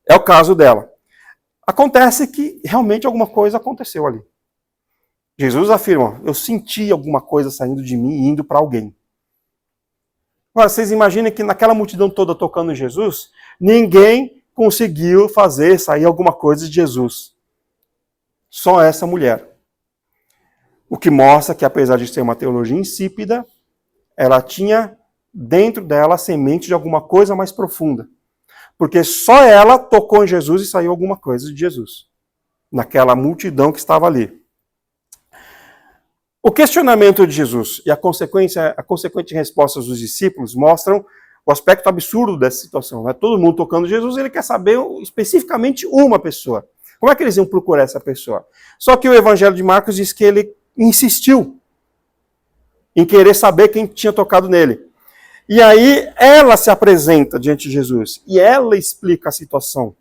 É o caso dela. Acontece que realmente alguma coisa aconteceu ali. Jesus afirma, eu senti alguma coisa saindo de mim e indo para alguém. Agora, vocês imaginem que naquela multidão toda tocando em Jesus, ninguém conseguiu fazer sair alguma coisa de Jesus. Só essa mulher. O que mostra que, apesar de ser uma teologia insípida, ela tinha dentro dela a semente de alguma coisa mais profunda. Porque só ela tocou em Jesus e saiu alguma coisa de Jesus. Naquela multidão que estava ali. O questionamento de Jesus e a consequente resposta dos discípulos mostram o aspecto absurdo dessa situação. Né? Todo mundo tocando Jesus, ele quer saber especificamente uma pessoa. Como é que eles iam procurar essa pessoa? Só que o Evangelho de Marcos diz que ele insistiu em querer saber quem tinha tocado nele. E aí ela se apresenta diante de Jesus e ela explica a situação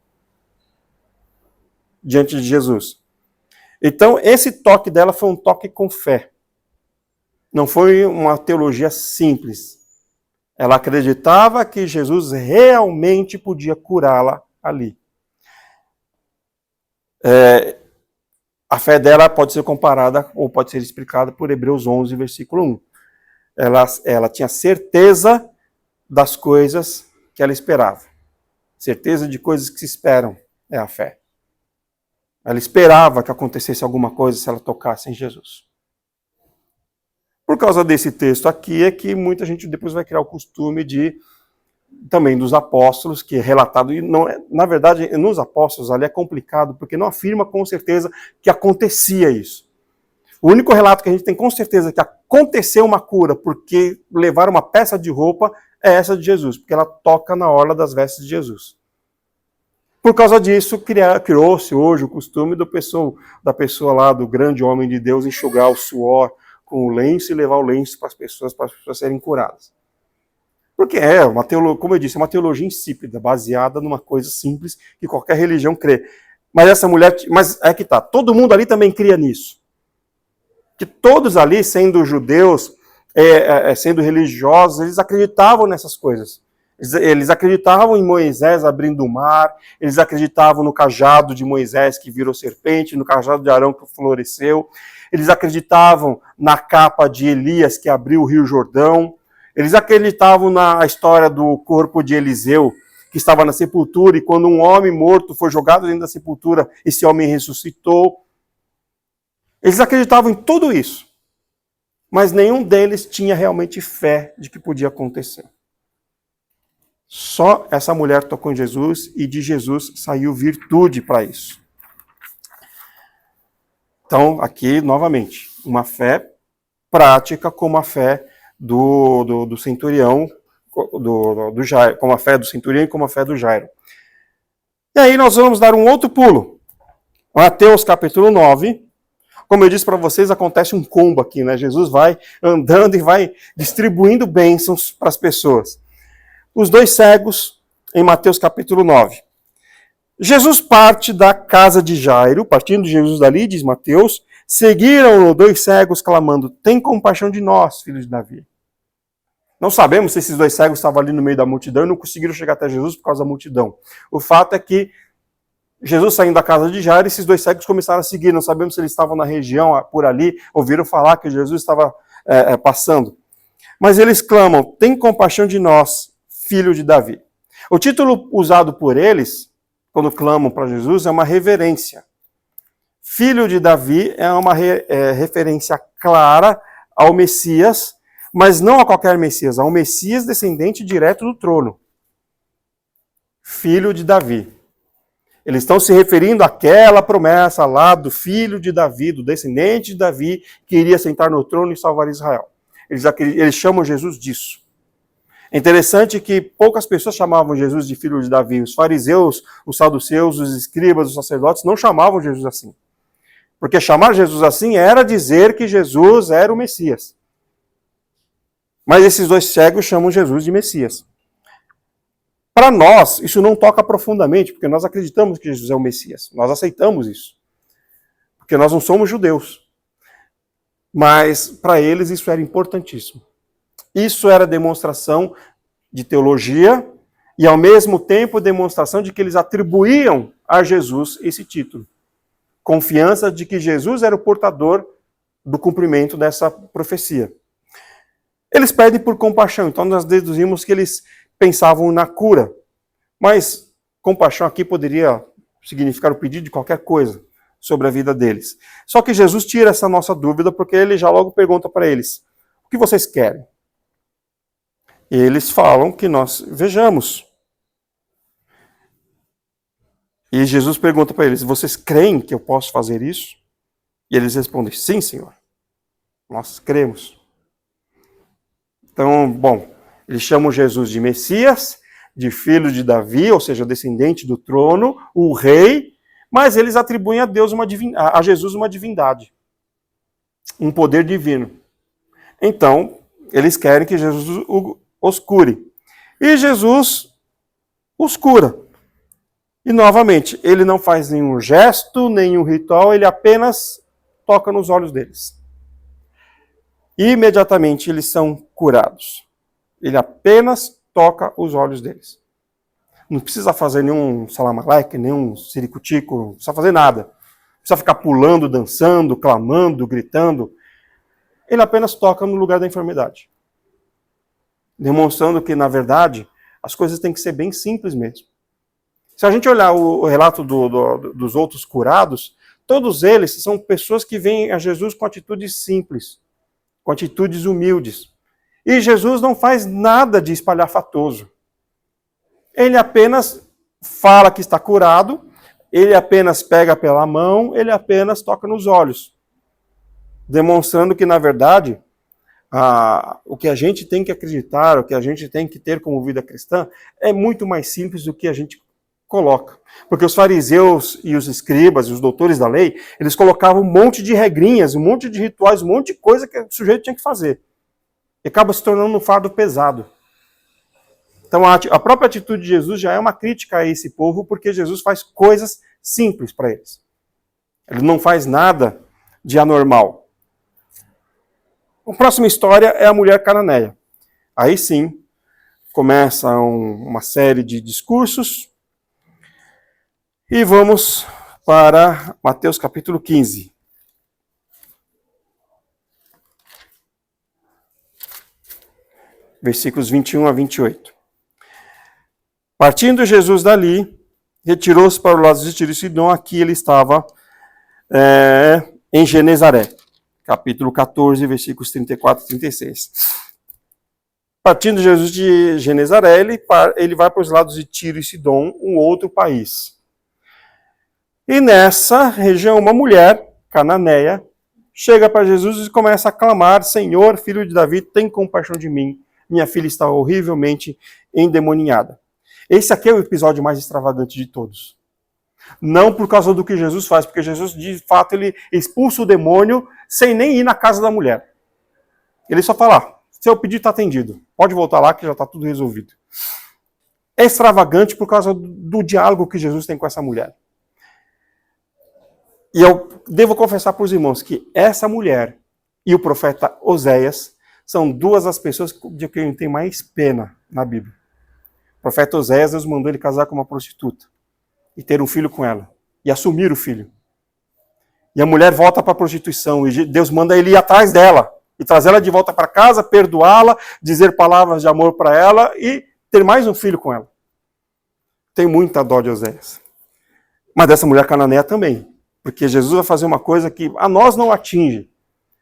diante de Jesus. Então, esse toque dela foi um toque com fé. Não foi uma teologia simples. Ela acreditava que Jesus realmente podia curá-la ali. A fé dela pode ser comparada, ou pode ser explicada por Hebreus 11, versículo 1. Ela tinha certeza das coisas que ela esperava. Certeza de coisas que se esperam é a fé. Ela esperava que acontecesse alguma coisa se ela tocasse em Jesus. Por causa desse texto aqui é que muita gente depois vai criar o costume também dos apóstolos, que é relatado, e não é, na verdade, nos apóstolos ali é complicado, porque não afirma com certeza que acontecia isso. O único relato que a gente tem com certeza que aconteceu uma cura porque levaram uma peça de roupa é essa de Jesus, porque ela toca na orla das vestes de Jesus. Por causa disso, criou-se hoje o costume da pessoa lá, do grande homem de Deus, enxugar o suor com o lenço e levar o lenço para as pessoas serem curadas. Porque como eu disse, é uma teologia insípida, baseada numa coisa simples que qualquer religião crê. Mas essa mulher, é que tá, todo mundo ali também cria nisso. Que todos ali, sendo judeus, sendo religiosos, eles acreditavam nessas coisas. Eles acreditavam em Moisés abrindo o mar, eles acreditavam no cajado de Moisés que virou serpente, no cajado de Arão que floresceu, eles acreditavam na capa de Elias que abriu o Rio Jordão, eles acreditavam na história do corpo de Eliseu, que estava na sepultura, e quando um homem morto foi jogado dentro da sepultura, esse homem ressuscitou. Eles acreditavam em tudo isso, mas nenhum deles tinha realmente fé de que podia acontecer. Só essa mulher tocou em Jesus e de Jesus saiu virtude para isso. Então, aqui, novamente, uma fé prática como a fé do centurião, do Jairo, como a fé do centurião e como a fé do Jairo. E aí nós vamos dar um outro pulo. Mateus capítulo 9. Como eu disse para vocês, acontece um combo aqui, né? Jesus vai andando e vai distribuindo bênçãos para as pessoas. Os dois cegos, em Mateus capítulo 9. Jesus parte da casa de Jairo, partindo de Jesus dali, diz Mateus, seguiram-no 2 cegos clamando, tem compaixão de nós, filhos de Davi. Não sabemos se esses 2 cegos estavam ali no meio da multidão e não conseguiram chegar até Jesus por causa da multidão. O fato é que Jesus saindo da casa de Jairo, esses 2 cegos começaram a seguir. Não sabemos se eles estavam na região, por ali, ouviram falar que Jesus estava passando. Mas eles clamam, tem compaixão de nós, filho de Davi. O título usado por eles, quando clamam para Jesus, é uma reverência. Filho de Davi é uma referência clara ao Messias, mas não a qualquer Messias, ao Messias descendente direto do trono. Filho de Davi. Eles estão se referindo àquela promessa lá do filho de Davi, do descendente de Davi, que iria sentar no trono e salvar Israel. Eles chamam Jesus disso. É interessante que poucas pessoas chamavam Jesus de filho de Davi. Os fariseus, os saduceus, os escribas, os sacerdotes não chamavam Jesus assim. Porque chamar Jesus assim era dizer que Jesus era o Messias. Mas esses dois cegos chamam Jesus de Messias. Para nós, isso não toca profundamente, porque nós acreditamos que Jesus é o Messias. Nós aceitamos isso. Porque nós não somos judeus. Mas para eles isso era importantíssimo. Isso era demonstração de teologia e, ao mesmo tempo, demonstração de que eles atribuíam a Jesus esse título. Confiança de que Jesus era o portador do cumprimento dessa profecia. Eles pedem por compaixão, então nós deduzimos que eles pensavam na cura. Mas compaixão aqui poderia significar o pedido de qualquer coisa sobre a vida deles. Só que Jesus tira essa nossa dúvida, porque ele já logo pergunta para eles, o que vocês querem? E eles falam que nós vejamos. E Jesus pergunta para eles, vocês creem que eu posso fazer isso? E eles respondem, sim, Senhor. Nós cremos. Então, bom, eles chamam Jesus de Messias, de filho de Davi, ou seja, descendente do trono, o rei, mas eles atribuem a Jesus uma divindade, um poder divino. Então, eles querem que Jesus os cure. E Jesus os cura. E, novamente, ele não faz nenhum gesto, nenhum ritual, ele apenas toca nos olhos deles. E, imediatamente, eles são curados. Ele apenas toca os olhos deles. Não precisa fazer nenhum salamaleque, nenhum ciricutico, não precisa fazer nada. Não precisa ficar pulando, dançando, clamando, gritando. Ele apenas toca no lugar da enfermidade. Demonstrando que, na verdade, as coisas têm que ser bem simples mesmo. Se a gente olhar o relato dos outros curados, todos eles são pessoas que vêm a Jesus com atitudes simples, com atitudes humildes. E Jesus não faz nada de espalhafatoso. Ele apenas fala que está curado, ele apenas pega pela mão, ele apenas toca nos olhos. Demonstrando que, na verdade, o que a gente tem que acreditar, o que a gente tem que ter como vida cristã, é muito mais simples do que a gente coloca. Porque os fariseus e os escribas e os doutores da lei, eles colocavam um monte de regrinhas, um monte de rituais, um monte de coisa que o sujeito tinha que fazer. E acaba se tornando um fardo pesado. Então a própria atitude de Jesus já é uma crítica a esse povo, porque Jesus faz coisas simples para eles. Ele não faz nada de anormal. A próxima história é a mulher cananeia. Aí sim, começa uma série de discursos. E vamos para Mateus capítulo 15. Versículos 21 a 28. Partindo Jesus dali, retirou-se para o lado de Tiro e Sidom, aqui ele estava em Genezaré. Capítulo 14, versículos 34 e 36. Partindo Jesus de Genezaré, ele vai para os lados de Tiro e Sidom, um outro país. E nessa região, uma mulher cananeia chega para Jesus e começa a clamar, Senhor, filho de Davi, tem compaixão de mim. Minha filha está horrivelmente endemoniada. Esse aqui é o episódio mais extravagante de todos. Não por causa do que Jesus faz, porque Jesus, de fato, ele expulsa o demônio sem nem ir na casa da mulher. Ele só fala, seu pedido está atendido, pode voltar lá que já está tudo resolvido. É extravagante por causa do diálogo que Jesus tem com essa mulher. E eu devo confessar para os irmãos que essa mulher e o profeta Oséias são duas das pessoas de quem tem mais pena na Bíblia. O profeta Oséias, Deus mandou ele casar com uma prostituta e ter um filho com ela e assumir o filho. E a mulher volta para a prostituição e Deus manda ele ir atrás dela e trazer ela de volta para casa, perdoá-la, dizer palavras de amor para ela e ter mais um filho com ela. Tenho muita dó de Oséias. Mas dessa mulher cananeia também. Porque Jesus vai fazer uma coisa que a nós não atinge.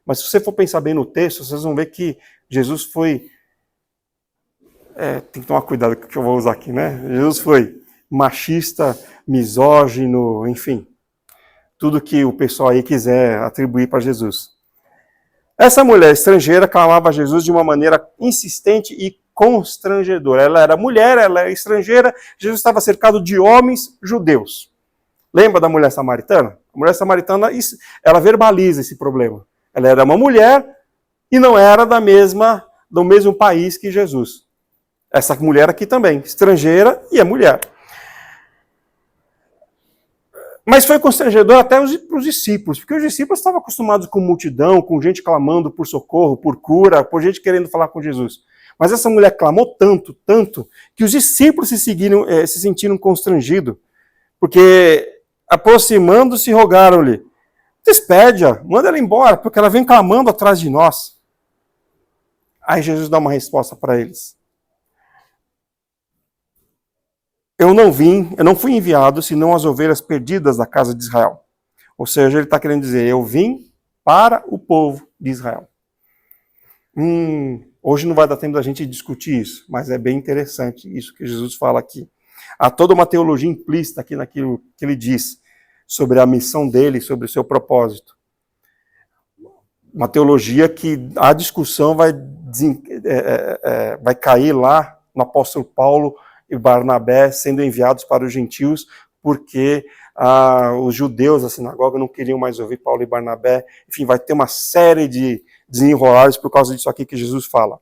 Mas se você for pensar bem no texto, vocês vão ver que Jesus foi... tem que tomar cuidado com o que eu vou usar aqui, né? Jesus foi machista, misógino, enfim. Tudo que o pessoal aí quiser atribuir para Jesus. Essa mulher estrangeira clamava a Jesus de uma maneira insistente e constrangedora. Ela era mulher, ela era estrangeira, Jesus estava cercado de homens judeus. Lembra da mulher samaritana? A mulher samaritana, ela verbaliza esse problema. Ela era uma mulher e não era do mesmo país que Jesus. Essa mulher aqui também, estrangeira e é mulher. Mas foi constrangedor até para os discípulos, porque os discípulos estavam acostumados com multidão, com gente clamando por socorro, por cura, por gente querendo falar com Jesus. Mas essa mulher clamou tanto, tanto, que os discípulos se sentiram constrangidos, porque aproximando-se rogaram-lhe, despede-a, manda ela embora, porque ela vem clamando atrás de nós. Aí Jesus dá uma resposta para eles. Eu não fui enviado senão as ovelhas perdidas da casa de Israel. Ou seja, ele está querendo dizer, eu vim para o povo de Israel. Hoje não vai dar tempo da gente discutir isso, mas é bem interessante isso que Jesus fala aqui. Há toda uma teologia implícita aqui naquilo que ele diz sobre a missão dele, sobre o seu propósito. Uma teologia que a discussão vai cair lá no apóstolo Paulo e Barnabé sendo enviados para os gentios, porque os judeus da sinagoga não queriam mais ouvir Paulo e Barnabé. Enfim, vai ter uma série de desenrolares por causa disso aqui que Jesus fala.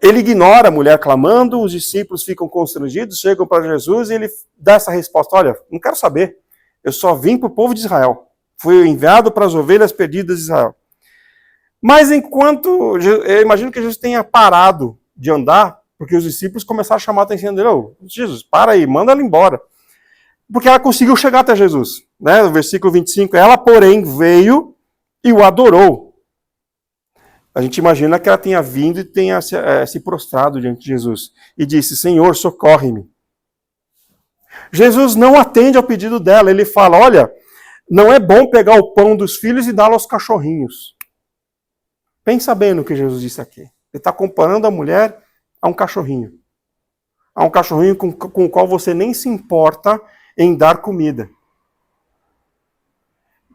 Ele ignora a mulher clamando, os discípulos ficam constrangidos, chegam para Jesus e ele dá essa resposta, olha, não quero saber, eu só vim para o povo de Israel, fui enviado para as ovelhas perdidas de Israel. Mas eu imagino que Jesus tenha parado de andar, porque os discípulos começaram a chamar a atenção dele. Jesus, para aí, manda ela embora. Porque ela conseguiu chegar até Jesus. Né? No versículo 25, ela, porém, veio e o adorou. A gente imagina que ela tenha vindo e tenha se prostrado diante de Jesus. E disse, Senhor, socorre-me. Jesus não atende ao pedido dela. Ele fala, olha, não é bom pegar o pão dos filhos e dá-lo aos cachorrinhos. Pensa bem no que Jesus disse aqui. Ele está comparando a mulher a um cachorrinho. A um cachorrinho com o qual você nem se importa em dar comida.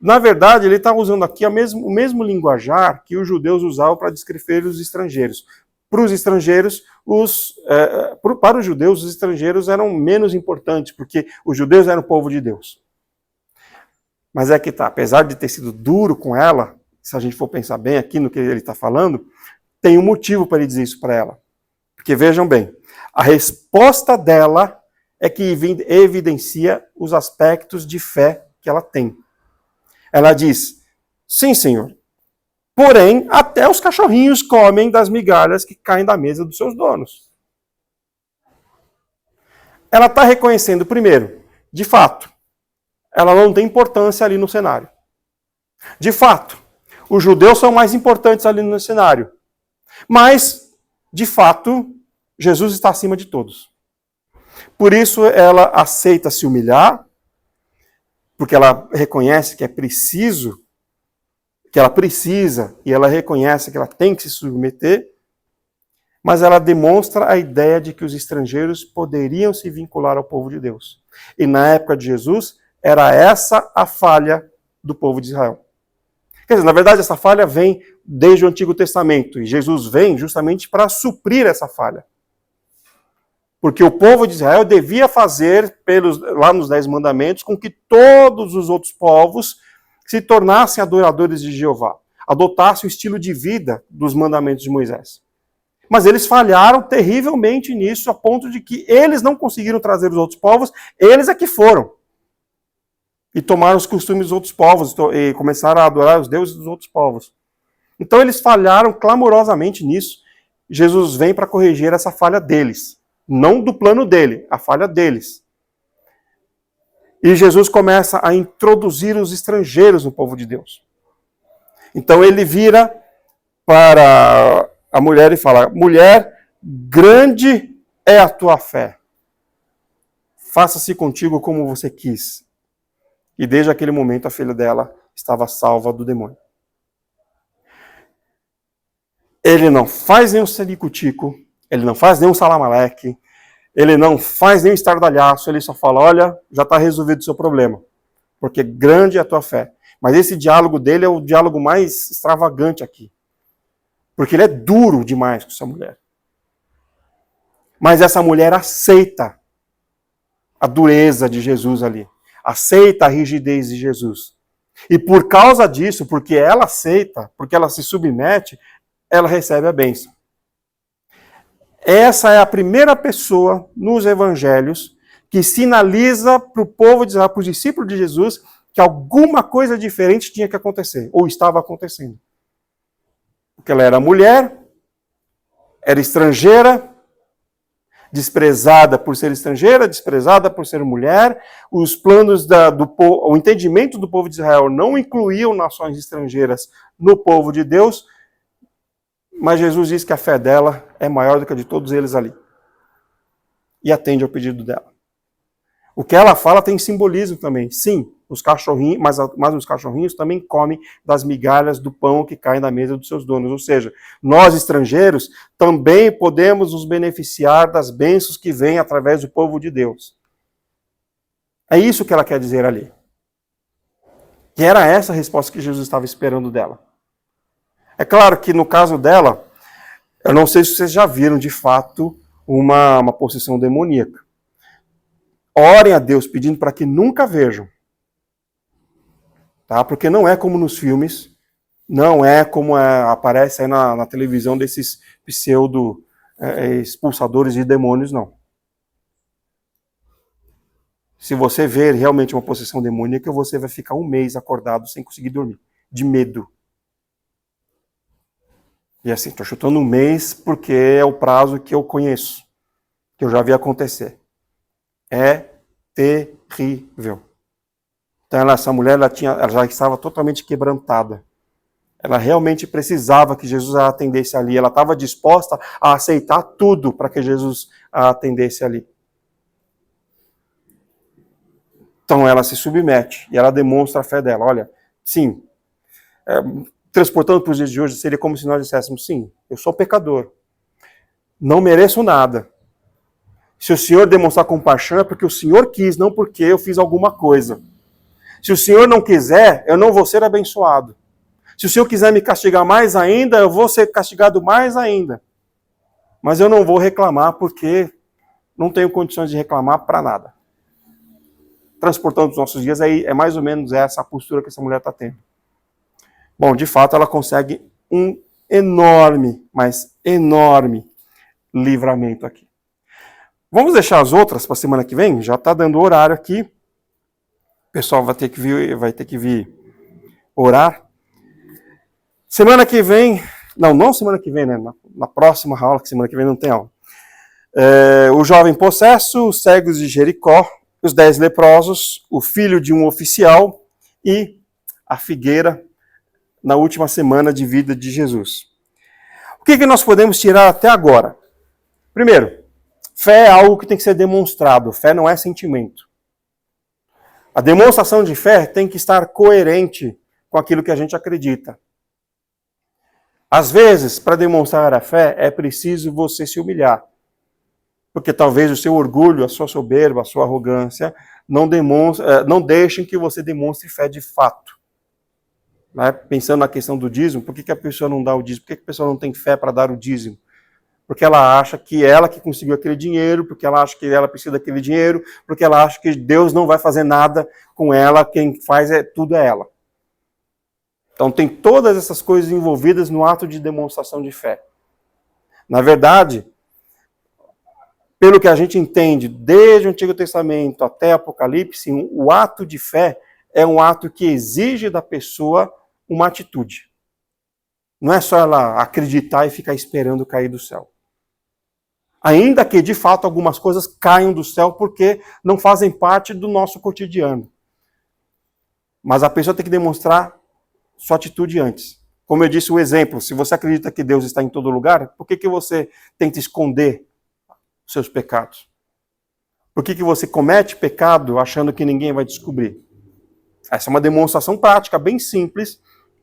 Na verdade, ele está usando aqui o mesmo linguajar que os judeus usavam para descrever os estrangeiros. Para os estrangeiros, para os judeus, os estrangeiros eram menos importantes, porque os judeus eram o povo de Deus. Mas é que tá, apesar de ter sido duro com ela, se a gente for pensar bem aqui no que ele está falando, tem um motivo para ele dizer isso para ela. Porque vejam bem, a resposta dela é que evidencia os aspectos de fé que ela tem. Ela diz, sim, Senhor, porém, até os cachorrinhos comem das migalhas que caem da mesa dos seus donos. Ela está reconhecendo, primeiro, de fato, ela não tem importância ali no cenário. De fato, os judeus são mais importantes ali no cenário. Mas, de fato, Jesus está acima de todos. Por isso, ela aceita se humilhar, porque ela reconhece que é preciso, que ela precisa, e ela reconhece que ela tem que se submeter, mas ela demonstra a ideia de que os estrangeiros poderiam se vincular ao povo de Deus. E na época de Jesus, era essa a falha do povo de Israel. Quer dizer, na verdade, essa falha vem desde o Antigo Testamento, e Jesus vem justamente para suprir essa falha. Porque o povo de Israel devia fazer, lá nos 10 mandamentos, com que todos os outros povos se tornassem adoradores de Jeová, adotassem o estilo de vida dos mandamentos de Moisés. Mas eles falharam terrivelmente nisso, a ponto de que eles não conseguiram trazer os outros povos, eles é que foram. E tomaram os costumes dos outros povos, e começaram a adorar os deuses dos outros povos. Então eles falharam clamorosamente nisso. Jesus vem para corrigir essa falha deles. Não do plano dele, a falha deles. E Jesus começa a introduzir os estrangeiros no povo de Deus. Então ele vira para a mulher e fala: mulher, grande é a tua fé. Faça-se contigo como você quis. E desde aquele momento a filha dela estava salva do demônio. Ele não faz nenhum sericutico, ele não faz nenhum salamaleque, ele não faz nenhum estardalhaço, ele só fala: olha, já está resolvido o seu problema, porque grande é a tua fé. Mas esse diálogo dele é o diálogo mais extravagante aqui, porque ele é duro demais com essa mulher. Mas essa mulher aceita a dureza de Jesus ali, aceita a rigidez de Jesus. E por causa disso, porque ela aceita, porque ela se submete, ela recebe a bênção. Essa é a primeira pessoa nos evangelhos que sinaliza para o povo de Israel, para os discípulos de Jesus, que alguma coisa diferente tinha que acontecer, ou estava acontecendo. Porque ela era mulher, era estrangeira, desprezada por ser estrangeira, desprezada por ser mulher. Os planos o entendimento do povo de Israel não incluíam nações estrangeiras no povo de Deus, mas Jesus diz que a fé dela é maior do que a de todos eles ali. E atende ao pedido dela. O que ela fala tem simbolismo também. Sim, os cachorrinhos, mas os cachorrinhos também comem das migalhas do pão que cai na mesa dos seus donos. Ou seja, nós estrangeiros também podemos nos beneficiar das bênçãos que vêm através do povo de Deus. É isso que ela quer dizer ali. E era essa a resposta que Jesus estava esperando dela. É claro que no caso dela, eu não sei se vocês já viram de fato uma possessão demoníaca. Orem a Deus pedindo para que nunca vejam. Tá? Porque não é como nos filmes, não é como aparece aí na televisão desses pseudo expulsadores de demônios, não. Se você ver realmente uma possessão demoníaca, você vai ficar um mês acordado sem conseguir dormir, de medo. E assim, estou chutando um mês porque é o prazo que eu conheço, que eu já vi acontecer. É terrível. Então essa mulher ela já estava totalmente quebrantada. Ela realmente precisava que Jesus a atendesse ali. Ela estava disposta a aceitar tudo para que Jesus a atendesse ali. Então ela se submete e ela demonstra a fé dela. Olha, sim, transportando para os dias de hoje, seria como se nós disséssemos: sim, eu sou pecador, não mereço nada. Se o Senhor demonstrar compaixão é porque o Senhor quis, não porque eu fiz alguma coisa. Se o Senhor não quiser, eu não vou ser abençoado. Se o Senhor quiser me castigar mais ainda, eu vou ser castigado mais ainda. Mas eu não vou reclamar porque não tenho condições de reclamar para nada. Transportando os nossos dias, aí é mais ou menos essa a postura que essa mulher está tendo. Bom, de fato, ela consegue um enorme, mas enorme livramento aqui. Vamos deixar as outras para a semana que vem? Já está dando horário aqui. O pessoal vai ter que vir orar. Semana que vem, não semana que vem, né? Na próxima aula, que semana que vem não tem aula. O jovem possesso, os cegos de Jericó, os 10 leprosos, o filho de um oficial e a figueira na última semana de vida de Jesus. O que nós podemos tirar até agora? Primeiro, fé é algo que tem que ser demonstrado. Fé não é sentimento. A demonstração de fé tem que estar coerente com aquilo que a gente acredita. Às vezes, para demonstrar a fé, é preciso você se humilhar. Porque talvez o seu orgulho, a sua soberba, a sua arrogância não deixem que você demonstre fé de fato. Né? Pensando na questão do dízimo, por que a pessoa não dá o dízimo? Por que a pessoa não tem fé para dar o dízimo? Porque ela acha que ela que conseguiu aquele dinheiro, porque ela acha que ela precisa daquele dinheiro, porque ela acha que Deus não vai fazer nada com ela, quem faz tudo é ela. Então tem todas essas coisas envolvidas no ato de demonstração de fé. Na verdade, pelo que a gente entende, desde o Antigo Testamento até Apocalipse, o ato de fé é um ato que exige da pessoa uma atitude. Não é só ela acreditar e ficar esperando cair do céu. Ainda que, de fato, algumas coisas caiam do céu porque não fazem parte do nosso cotidiano. Mas a pessoa tem que demonstrar sua atitude antes. Como eu disse o exemplo, se você acredita que Deus está em todo lugar, por que você tenta esconder os seus pecados? Por que você comete pecado achando que ninguém vai descobrir? Essa é uma demonstração prática, bem simples,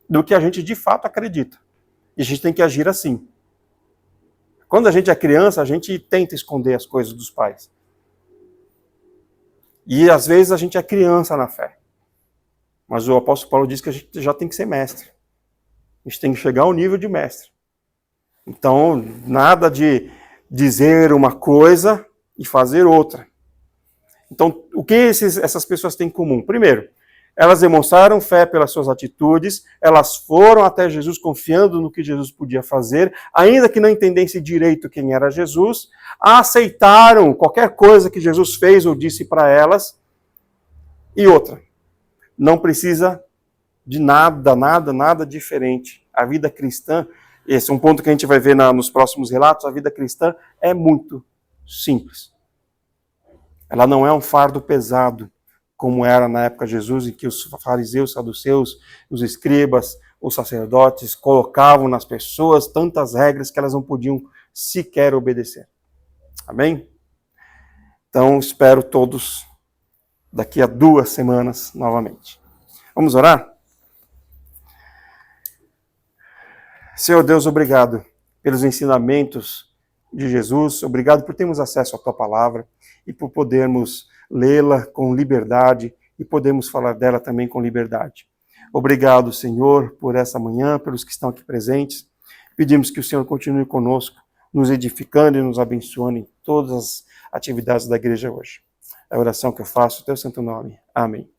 do que a gente de fato acredita. E a gente tem que agir assim. Quando a gente é criança, a gente tenta esconder as coisas dos pais. E às vezes a gente é criança na fé. Mas o apóstolo Paulo diz que a gente já tem que ser mestre. A gente tem que chegar ao nível de mestre. Então, nada de dizer uma coisa e fazer outra. Então, o que essas pessoas têm em comum? Primeiro, elas demonstraram fé pelas suas atitudes, elas foram até Jesus confiando no que Jesus podia fazer, ainda que não entendessem direito quem era Jesus, aceitaram qualquer coisa que Jesus fez ou disse para elas. E outra, não precisa de nada diferente. A vida cristã, esse é um ponto que a gente vai ver nos próximos relatos, a vida cristã é muito simples. Ela não é um fardo pesado, como era na época de Jesus, em que os fariseus, saduceus, os escribas, os sacerdotes colocavam nas pessoas tantas regras que elas não podiam sequer obedecer. Amém? Então, espero todos daqui a 2 semanas novamente. Vamos orar? Senhor Deus, obrigado pelos ensinamentos de Jesus, obrigado por termos acesso à Tua Palavra e por podermos lê-la com liberdade e podermos falar dela também com liberdade. Obrigado, Senhor, por essa manhã, pelos que estão aqui presentes. Pedimos que o Senhor continue conosco, nos edificando e nos abençoando em todas as atividades da igreja hoje. É a oração que eu faço, no Teu santo nome. Amém.